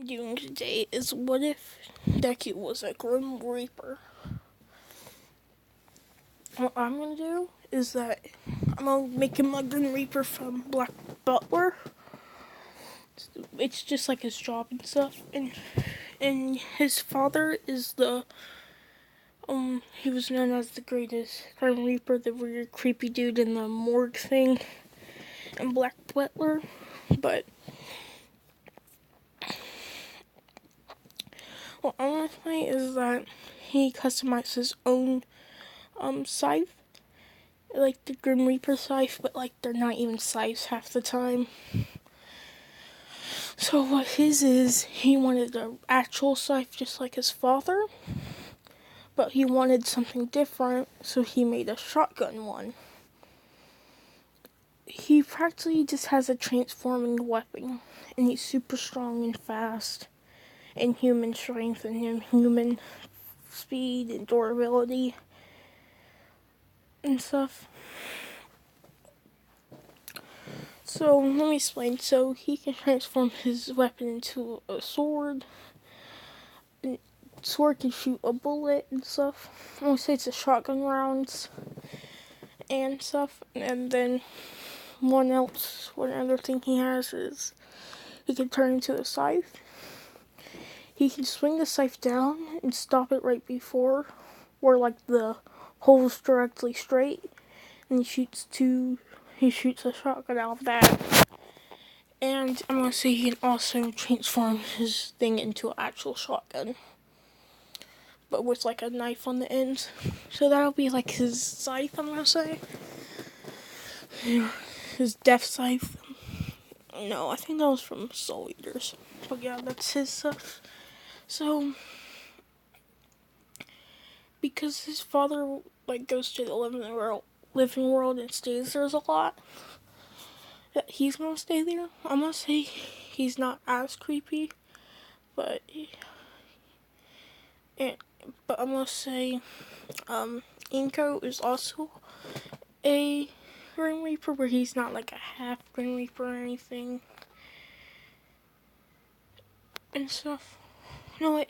doing today is what if Deku was a Grim Reaper? What I'm gonna do is that I'm gonna make him a Grim Reaper from Black Butler. It's just like his job and stuff. And his father is he was known as the greatest Grim Reaper, the weird creepy dude in the morgue thing, and Black Butler. But what I want to say is that he customized his own scythe, like the Grim Reaper scythe, but like they're not even scythes half the time. So what his is, he wanted an actual scythe just like his father, but he wanted something different, so he made a shotgun one. He practically just has a transforming weapon, and he's super strong and fast, and human strength and human speed and durability and stuff. So let me explain. So he can transform his weapon into a sword. And sword can shoot a bullet and stuff. I would say it's a shotgun rounds and stuff. And then one other thing he has is he can turn into a scythe. He can swing the scythe down and stop it right before where like the hole's directly straight, and he shoots a shotgun out of that. And I'm gonna say he can also transform his thing into an actual shotgun, but with like a knife on the end. So that'll be like his scythe, I'm gonna say. His death scythe. No, I think that was from Soul Eaters. But yeah, that's his stuff. So, because his father like goes to the living world and stays there a lot, that he's gonna stay there. I'm gonna say he's not as creepy, but but I'm gonna say Inko is also a Grim Reaper, where he's not like a half Grim Reaper or anything and stuff. You know what?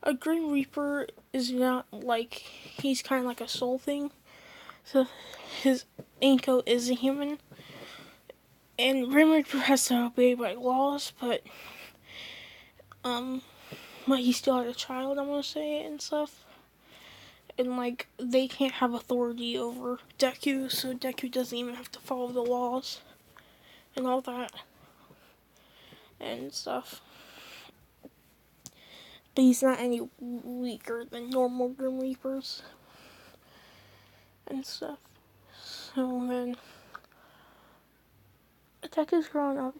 A Grim Reaper is not like, he's kind of like a soul thing. So his Inko is a human, and Grim Reaper has to obey by laws, but he's still a child, I'm gonna say, and stuff. And like they can't have authority over Deku, so Deku doesn't even have to follow the laws and all that and stuff. But he's not any weaker than normal Grim Reapers and stuff. So then Deku's growing up.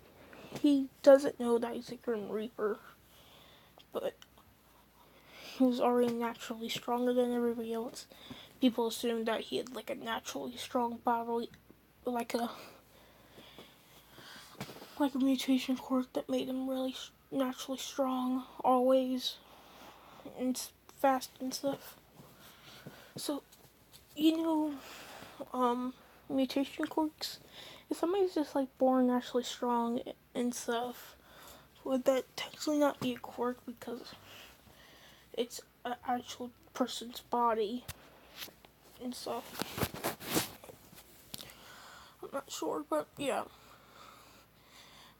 He doesn't know that he's a Grim Reaper, but he was already naturally stronger than everybody else. People assumed that he had like a naturally strong body, like a mutation quirk that made him really naturally strong always and fast and stuff. So, mutation quirks, if somebody's just like born naturally strong and stuff, would that technically not be a quirk because it's an actual person's body and stuff? I'm not sure, but yeah.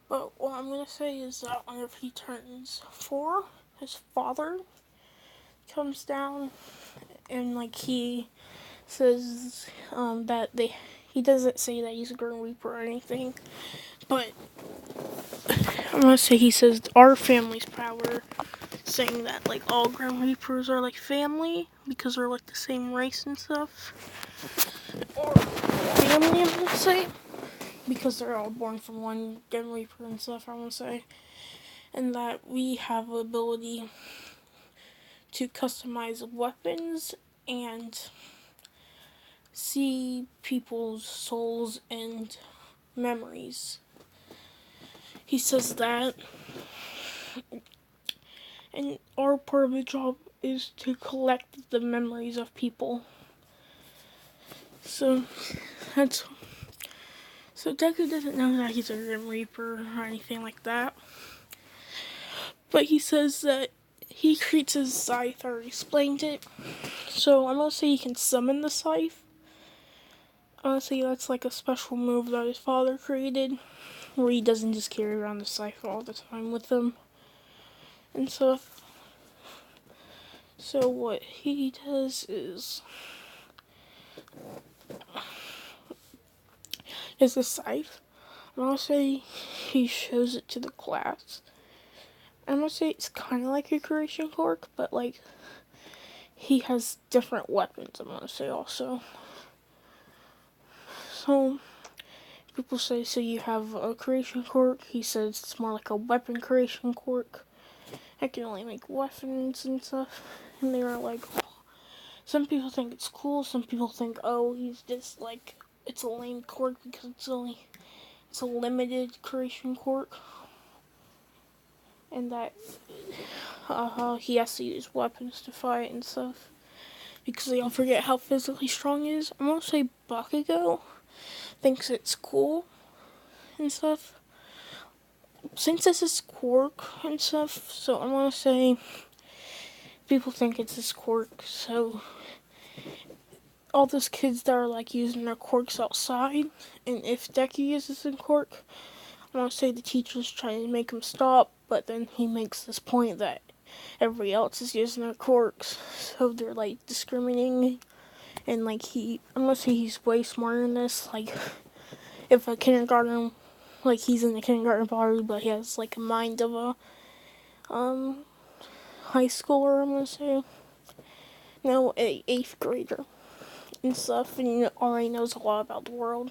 But what I'm gonna say is that whenever he turns 4, his father comes down and like he says he doesn't say that he's a Grim Reaper or anything, but I'm gonna say he says our family's power, saying that like all Grim Reapers are like family because they're like the same race and stuff, or family, I'm gonna say, because they're all born from one Grim Reaper and stuff, I'm gonna say, and that we have the ability to customize weapons and see people's souls and memories. He says that, and our part of the job is to collect the memories of people. So Deku doesn't know that he's a Grim Reaper or anything like that. But he says that he creates his scythe, or explained it. So I'm gonna say he can summon the scythe. Honestly, that's like a special move that his father created, where he doesn't just carry around the scythe all the time with him and stuff. So what he does is the scythe. I'm gonna say he shows it to the class. I'm gonna say it's kind of like a creation Quirk, but like he has different weapons. I'm gonna say also. So people say, so you have a creation Quirk. He says it's more like a weapon creation Quirk. I can only make weapons and stuff. And they were like, some people think it's cool. Some people think, oh, he's just like, it's a lame Quirk because it's a limited creation Quirk. And that he has to use weapons to fight and stuff. Because they all forget how physically strong he is. I'm gonna say Bakugo thinks it's cool and stuff. Since this is Quirk and stuff, so I'm gonna say people think it's his Quirk. So all those kids that are like using their quirks outside, and if Deku uses a quirk, I'm gonna say the teacher's trying to make him stop, but then he makes this point that everybody else is using their quirks, so they're like discriminating. And like I'm gonna say he's way smarter than this. Like if a kindergarten, like he's in the kindergarten party, but he has like a mind of a high schooler. I'm gonna say no, a 8th grader and stuff, and he already knows a lot about the world.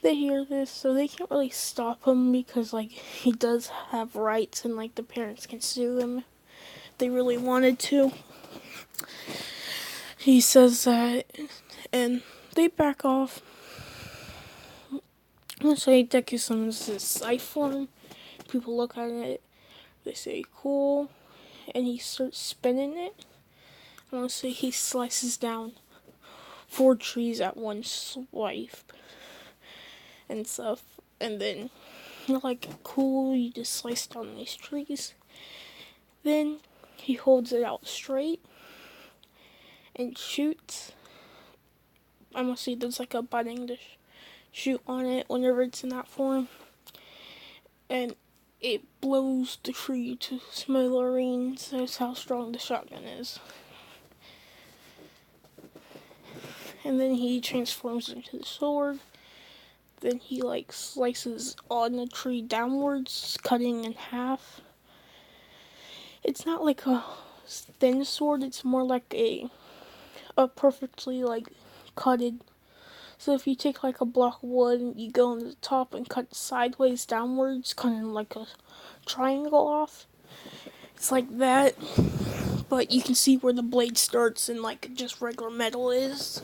They hear this, so they can't really stop him because like he does have rights, and like the parents can sue him if they really wanted to. He says that, and they back off. Let's say Deku summons this scythe form. People look at it, they say cool, and he starts spinning it. I want to say he slices down 4 trees at one swipe and stuff, and then you're like, cool, you just slice down these trees. Then he holds it out straight and shoots. I must say there's like a button to shoot on it whenever it's in that form, and it blows the tree to smithereens. That's how strong the shotgun is. And then he transforms into the sword. Then he like slices on the tree downwards, cutting in half. It's not like a thin sword, it's more like a perfectly like cutted. So if you take like a block of wood and you go on the top and cut sideways downwards, kind of like a triangle off, it's like that, but you can see where the blade starts and like just regular metal is.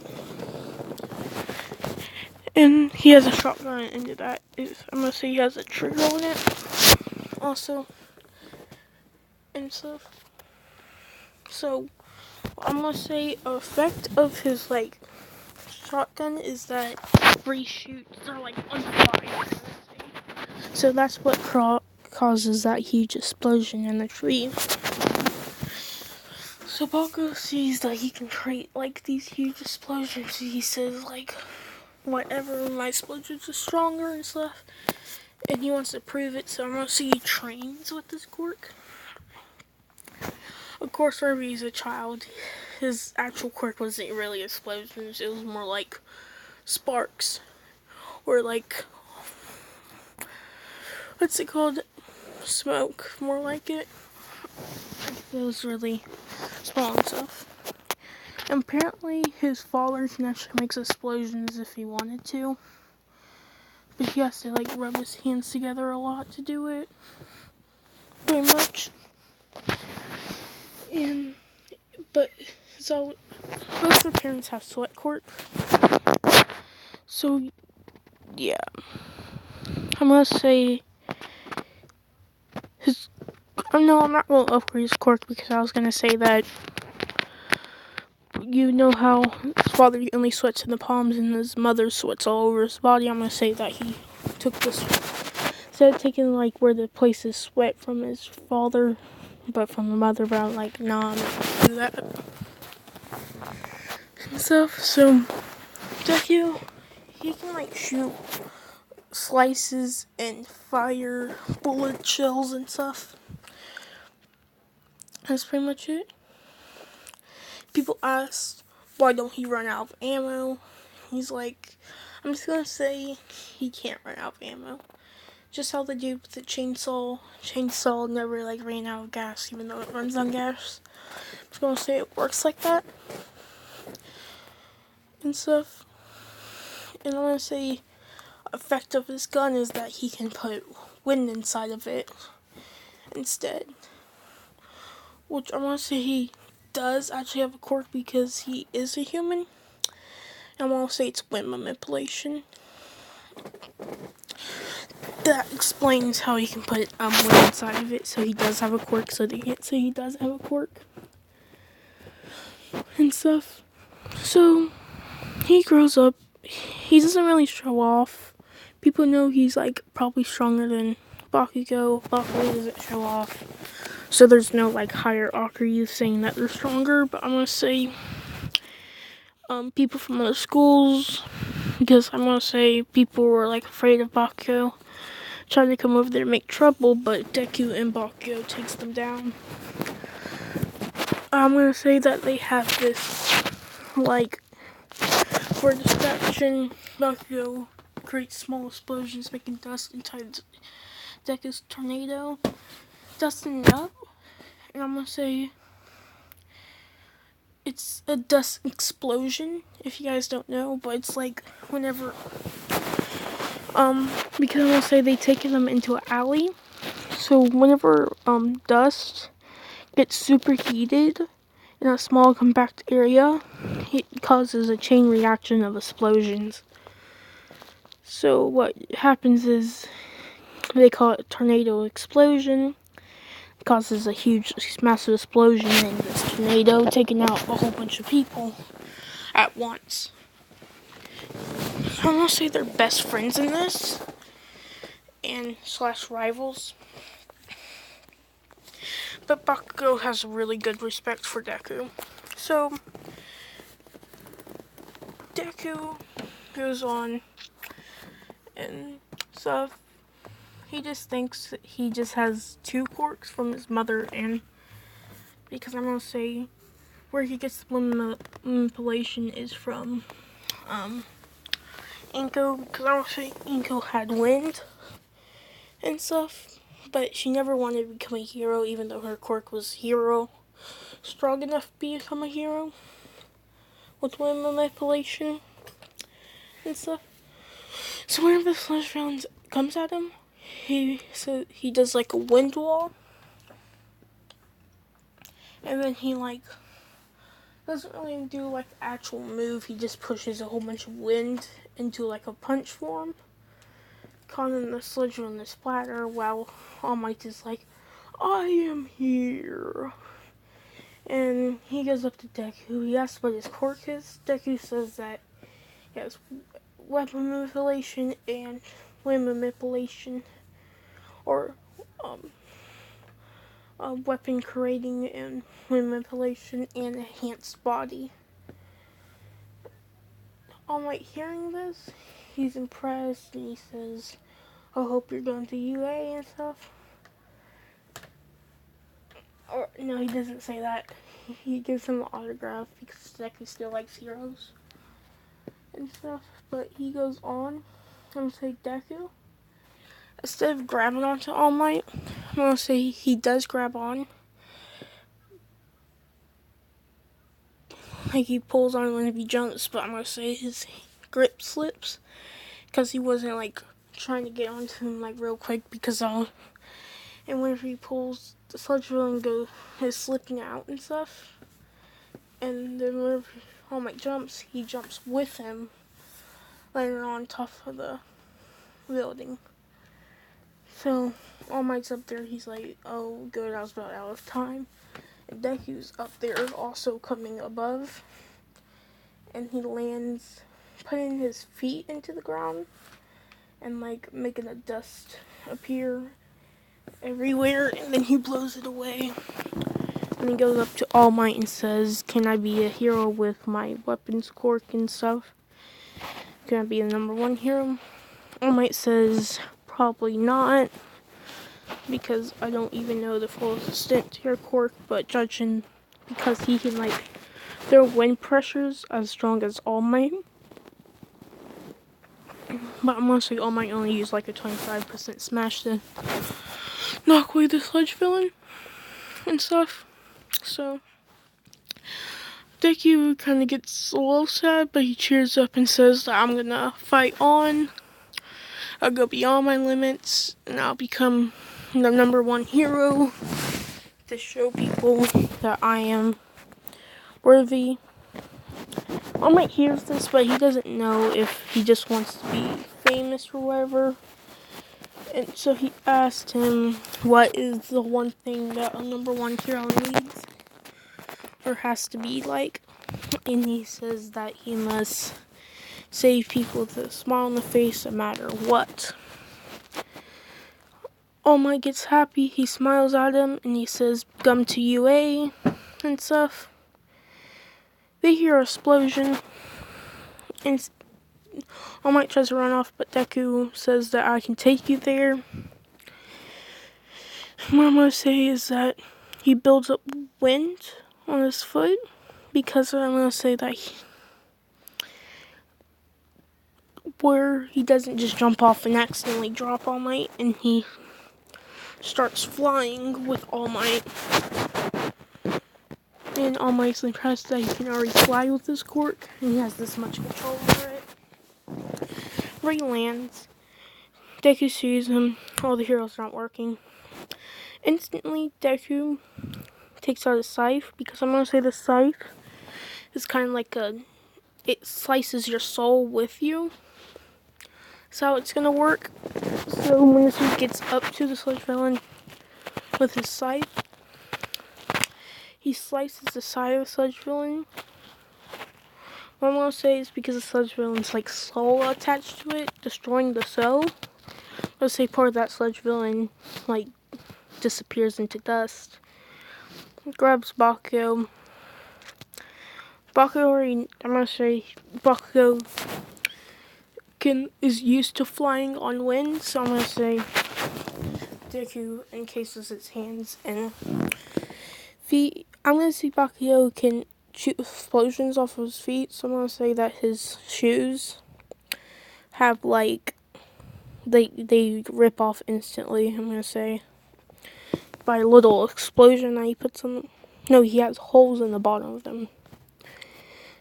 And he has a shotgun into that. I'm gonna say he has a trigger on it also and stuff. So I'm gonna say effect of his like shotgun is that every shoots are like on fire. So that's what causes that huge explosion in the tree. So Bakugo sees that he can create like these huge explosions. He says like, whatever, my explosions are stronger and stuff. And he wants to prove it, so I'm gonna see he trains with this quirk. Of course, whenever he's a child, his actual quirk wasn't really explosions, it was more like sparks. Or like, what's it called? Smoke, more like it. It was really small and stuff. And apparently, his father can actually make explosions if he wanted to. But he has to like rub his hands together a lot to do it. Pretty much. So both the parents have sweat court. So yeah, I'm gonna say his. No, I'm not gonna upgrade his quirk because I was gonna say that. You know how his father only sweats in the palms and his mother sweats all over his body. I'm gonna say that he took instead of taking like where the place is sweat from his father, but from the mother, but I'm like, nah, I'm not gonna do that and stuff. So Deku, he can like shoot slices and fire bullet shells and stuff. That's pretty much it. People ask, why don't he run out of ammo? He's like, I'm just gonna say he can't run out of ammo. Just how they do with the chainsaw. Chainsaw never like ran out of gas, even though it runs on gas. I'm just gonna say it works like that and stuff. And I'm gonna say effect of his gun is that he can put wind inside of it instead. Which I'm gonna say he does actually have a quirk because he is a human. I'm gonna say it's wind manipulation. That explains how he can put wind inside of it, so he does have a quirk, so they can't say he does have a quirk and stuff. So he grows up, he doesn't really show off. People know he's like probably stronger than Bakugo. Bakugo doesn't show off, so there's no like hierarchy saying that they're stronger. But I'm gonna say people from other schools, because I'm gonna say people were like afraid of Bakugo, trying to come over there and make trouble, but Deku and Bakugo takes them down. I'm gonna say that they have this, like, for distraction, Bakugo creates small explosions making dust inside Deku's tornado, dusting it up, and I'm gonna say it's a dust explosion, if you guys don't know, but it's like whenever, because I'm gonna say they take them into an alley, so whenever, dust gets superheated in a small compact area, it causes a chain reaction of explosions. So what happens is, they call it a tornado explosion. It causes a huge, massive explosion in this tornado, taking out a whole bunch of people at once. I'm gonna say they're best friends in this, and slash rivals. But Bakugo has really good respect for Deku. So Deku goes on and stuff. He just thinks that he just has 2 quirks from his mother, and because I'm gonna say where he gets the manipulation is from Inko, because I'm gonna say Inko had wind and stuff, but she never wanted to become a hero, even though her quirk was hero strong enough to become a hero with wind manipulation and stuff. So whenever the Slash Round comes at him, he does like a wind wall, and then he like doesn't really do like the actual move. He just pushes a whole bunch of wind into like a punch form, causing the Sludge Round to splatter. While All Might is like, "I am here," and he goes up to Deku. He asks what his quirk is. Deku says that he has weapon manipulation and wind manipulation, or weapon creating and wind manipulation and enhanced body. All Might hearing this, he's impressed and he says, "I hope you're going to UA and stuff." Or no, he doesn't say that. He gives him an autograph because Deku still likes heroes and stuff. But he goes on. I'm gonna say Deku, instead of grabbing onto All Might, I'm gonna say he does grab on. Like he pulls on when he jumps, but I'm gonna say his grip slips because he wasn't like trying to get onto him like real quick, because and whenever he pulls, the Sludge Villain is slipping out and stuff. And then whenever All Might jumps, he jumps with him, landing on top of the building. So All Might's up there, he's like, "Oh good, I was about out of time." And Deku's up there also coming above, and he lands putting his feet into the ground and like making a dust appear everywhere, and then he blows it away. And he goes up to All Might and says, "Can I be a hero with my weapons, Quirk, and stuff? Can I be the #1 hero?" All Might says, "Probably not, because I don't even know the full extent to your Quirk, but judging because he can like throw wind pressures as strong as All Might. But I'm gonna say All Might only used like a 25% smash to knock away the sludge villain and stuff." So Deku kind of gets a little sad, but he cheers up and says that I'm gonna fight on. I'll go beyond my limits, and I'll become the #1 hero to show people that I am worthy. All Might hears this, but he doesn't know if he just wants to be famous or whatever. And so he asked him, what is the one thing that a #1 hero needs or has to be like? And he says that he must save people with a smile on the face no matter what. All Might gets happy, he smiles at him, and he says, "Come to UA," and stuff. They hear an explosion, and All Might tries to run off, but Deku says that I can take you there. What I'm going to say is that he builds up wind on his foot, because I'm going to say that where he doesn't just jump off and accidentally drop All Might, and he starts flying with All Might. And All Might's impressed that he can already fly with his Quirk, and he has this much control over it. Where he lands, Deku sees him, all the heroes not working. Instantly, Deku takes out a scythe, because I'm going to say the scythe is kind of like it slices your soul with you. That's how it's going to work. So when this one gets up to the sludge villain with his scythe, he slices the side of the sludge villain. What I'm going to say is because the sludge villain's like soul attached to it, destroying the soul. Let's say part of that sludge villain like disappears into dust. He grabs Bakugo. I'm going to say Bakugo is used to flying on wind, so I'm going to say Deku encases its hands and feet. I'm going to say Bakugo can shoot explosions off of his feet, so I'm going to say that his shoes have like, they rip off instantly, I'm going to say, by a little explosion that he puts on them. No, he has holes in the bottom of them.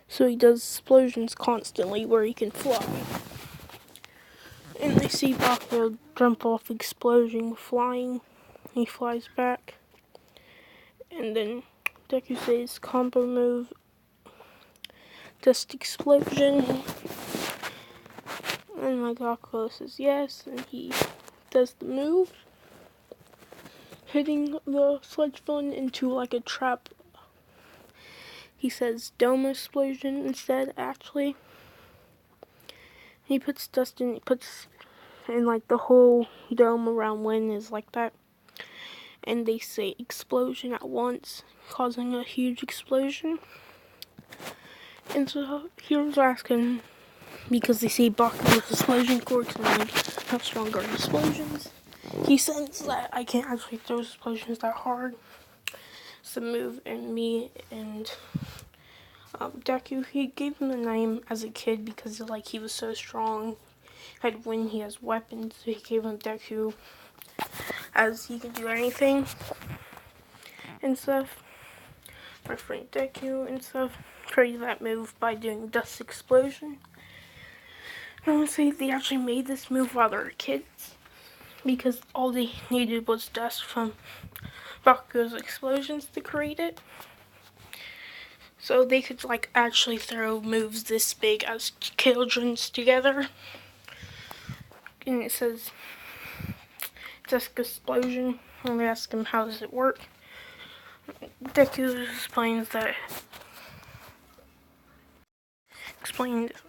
So he does explosions constantly where he can fly. And they see Bakugo jump off the explosion flying. He flies back. And then Deku says combo move, dust explosion. And my Bakugo says yes, and he does the move, hitting the sludge villain into like a trap. He says dome explosion instead, actually. He puts dust in, like the whole dome around wind is like that. And they say explosion at once, causing a huge explosion. And so heroes are asking, because they see Bakugo's explosion quirks and like, how strong are explosions? He says that I can't actually throw explosions that hard. It's the move, and me and Deku, he gave him the name as a kid because like he was so strong. When he has weapons, so he gave him Deku, as he can do anything and stuff. My friend Deku and stuff created that move by doing dust explosion. I would say they actually made this move while they were kids, because all they needed was dust from Bakugo's explosions to create it. So they could like actually throw moves this big as children's together. And it says dust explosion. And we ask him how does it work. Deku explains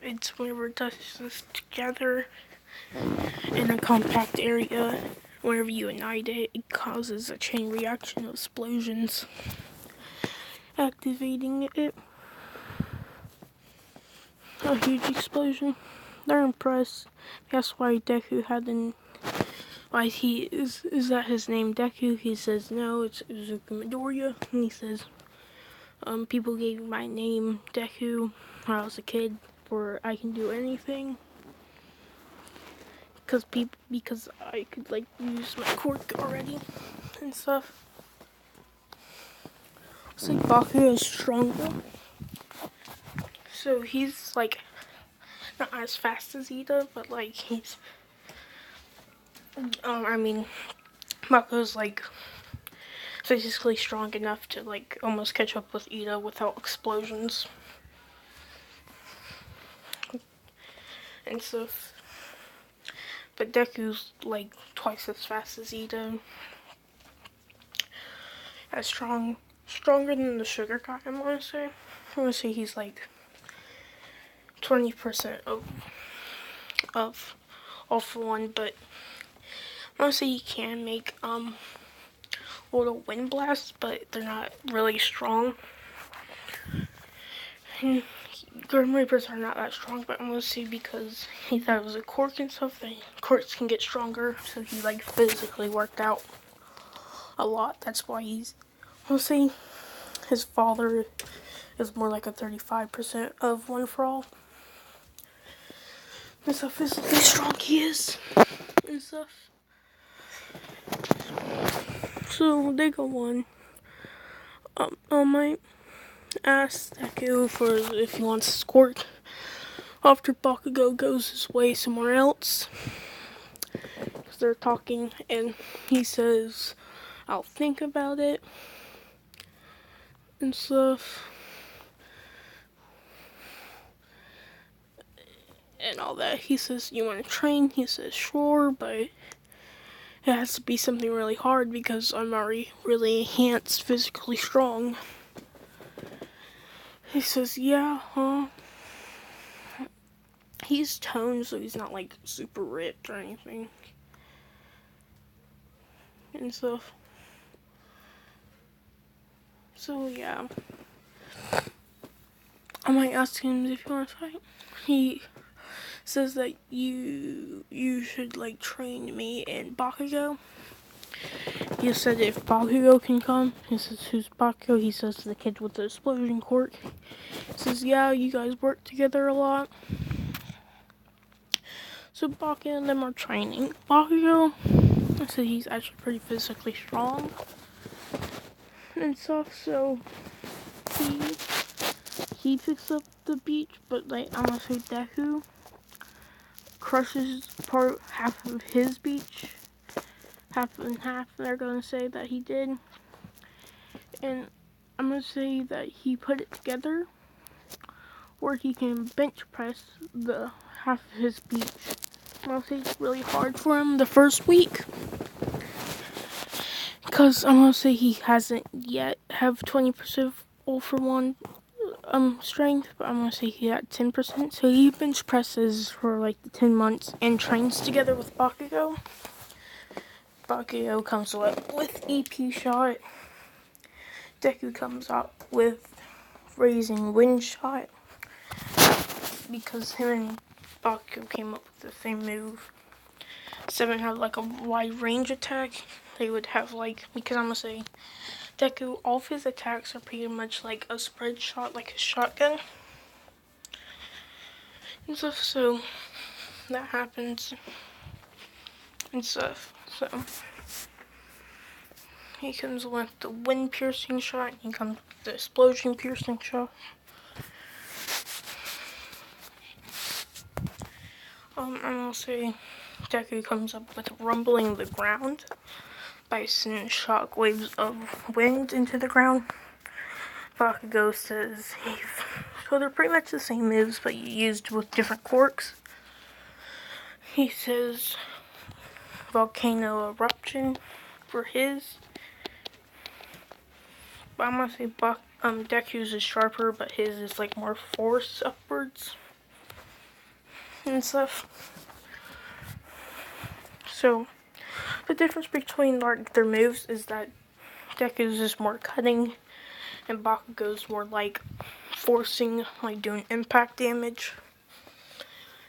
it's whenever dust is together in a compact area. Whenever you ignite it, it causes a chain reaction of explosions, activating it. A huge explosion. They're impressed. That's why Deku hadn't. Why is that his name Deku? He says no, it's Uzuka Midoriya. And he says, people gave me my name Deku when I was a kid, where I can do anything. Because I could like use my quirk already and stuff. It's like Bakugo is stronger. So he's like not as fast as Ida, but like he's Bakugo's like physically strong enough to like almost catch up with Ida without explosions and stuff. But Deku's like twice as fast as Ida. As stronger than the sugar guy, I wanna say he's like 20% of all for one, but I wanna say he can make little wind blasts, but they're not really strong. And Grim Reapers are not that strong, but I'm gonna say because he thought it was a Quirk and stuff, that Quirks can get stronger, so he like physically worked out a lot. That's why he's, I'm gonna say his father is more like a 35% of One for All. That's how physically strong he is and stuff. So they go on. I might ask Deku for if he wants his quirk after Bakugo goes his way somewhere else. Because they're talking and he says, I'll think about it and stuff. And all that. He says, you want to train? He says, sure, but it has to be something really hard because I'm already really enhanced, physically strong. He says, yeah, huh? He's toned, so he's not like super ripped or anything. And stuff. So, yeah. I might ask him if he wants to fight. He says that you should like train me and Bakugo. He said if Bakugo can come, he says who's Bakugo? He says the kid with the explosion quirk. He says yeah, you guys work together a lot. So Bakugo and them are training. Bakugo, I said he's actually pretty physically strong and stuff. So he picks up the beach, but like I'm gonna say Deku crushes half of his beach, half and half. They're gonna say that he did, and I'm gonna say that he put it together where he can bench press the half of his beach. I'll say it's really hard for him the first week, because I'm gonna say he hasn't yet have 20% all for one strength, but I'm gonna say he had 10%. So he bench presses for like the 10 months and trains together with Bakugo. Bakugo comes up with EP shot. Deku comes up with raising wind shot. Because him and Bakugo came up with the same move. Seven had like a wide range attack. They would have like, because I'm gonna say Deku, all of his attacks are pretty much like a spread shot, like a shotgun and stuff. So that happens and stuff. So he comes with the wind piercing shot. He comes with the explosion piercing shot. I'm gonna say Deku comes up with rumbling the ground by sending shock waves of wind into the ground. Bakugo says so they're pretty much the same moves, but used with different quirks. He says volcano eruption for his. But I'm gonna say Deku's is sharper, but his is like more force upwards and stuff. So, the difference between like their moves is that Deku's is more cutting, and Bakugo's more like forcing, like doing impact damage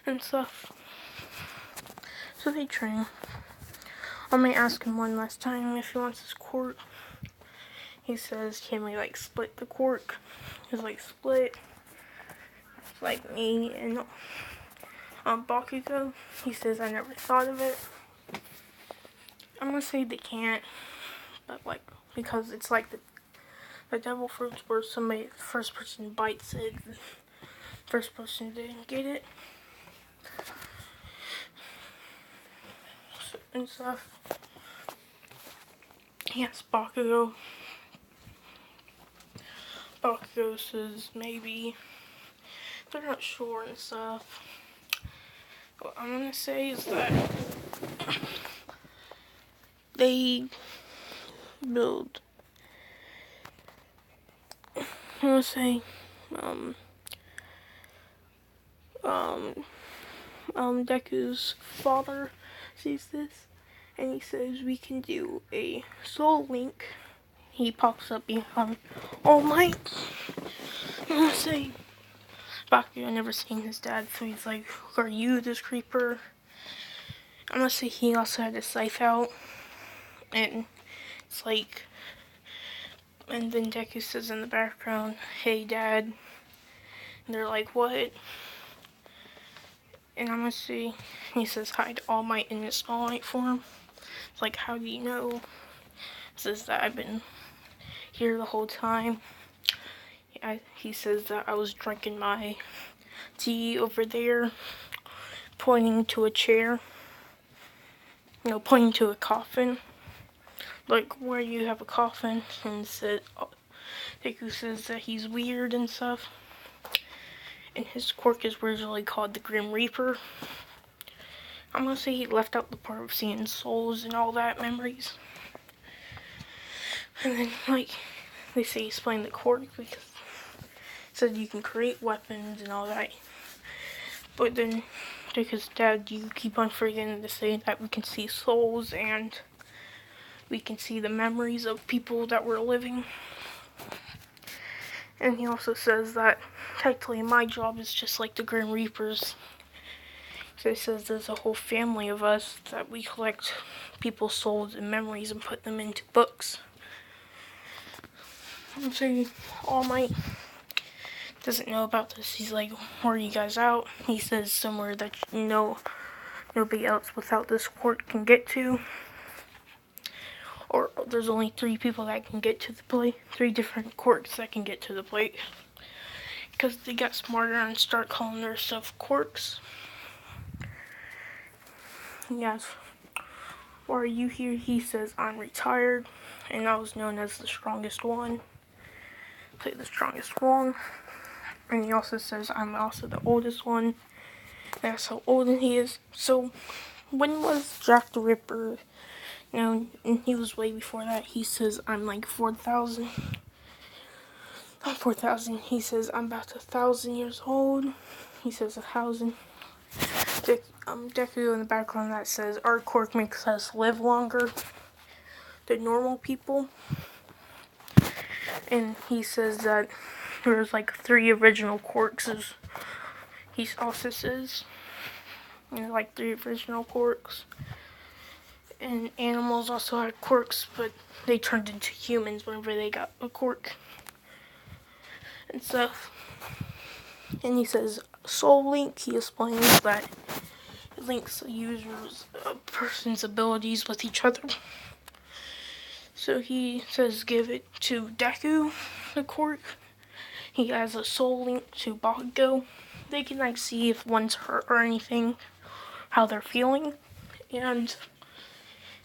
and stuff. So they train. I might ask him one last time if he wants his quirk. He says, can we like split the quirk? He's like, split. Like me and Bakugo. He says, I never thought of it. I'm gonna say they can't, but like, because it's like the devil fruits where somebody, first person bites it, first person didn't get it. And stuff. Yes, Bakugo. Bakugo says maybe. They're not sure and stuff. What I'm gonna say is that they build. I'm gonna say, Deku's father sees this, and he says we can do a soul link. He pops up behind All Might. I'm gonna say, Bakugo never seen his dad, so he's like, are you this creeper? I'm gonna say he also had his scythe out, and it's like, and then Deku says in the background, hey dad, and they're like, what? And I'm gonna see, he says hi to All Might in his All Might form. It's like, how do you know? Says that I've been here the whole time. He says that I was drinking my tea over there, pointing to a chair. No, pointing to a coffin. Like, where you have a coffin, and said, Deku says that he's weird and stuff. And his quirk is originally called the Grim Reaper. I'm gonna say he left out the part of seeing souls and all that memories. And then, like, they say he's playing the quirk because it said you can create weapons and all that. But then, because Dad, you keep on forgetting to say that we can see souls and we can see the memories of people that were living. And he also says that technically my job is just like the Grim Reapers. So he says there's a whole family of us that we collect people's souls and memories and put them into books. And so All Might doesn't know about this. He's like, where are you guys out? He says somewhere that nobody else without this quirk can get to. Or there's only 3 people that can get to the plate. 3 different quirks that can get to the plate. Because they got smarter and start calling their stuff quirks. Yes. Why are you here? He says, I'm retired. And I was known as the strongest one. Play the strongest one. And he also says, I'm also the oldest one. That's how old he is. So, when was Jack the Ripper? And he was way before that. He says, I'm like 4,000. Not 4,000. He says, I'm about 1,000 years old. He says 1,000. Deku in the background that says, our quirk makes us live longer than normal people. And he says that there's like 3 original quirks. He also says, like 3 original quirks. And animals also had quirks, but they turned into humans whenever they got a quirk and stuff. And he says, Soul Link, he explains that it links a user's, a person's abilities with each other. So he says, give it to Deku, the quirk. He has a Soul Link to Bakugo. They can like see if one's hurt or anything, how they're feeling. And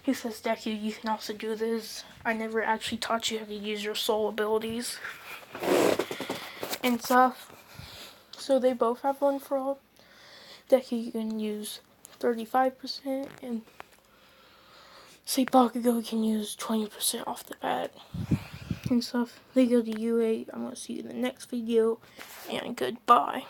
he says, Deku, you can also do this. I never actually taught you how to use your soul abilities and stuff. So they both have one for all. Deku, you can use 35%, and say Bakugo can use 20% off the bat and stuff. They go to UA. I'm going to see you in the next video, and goodbye.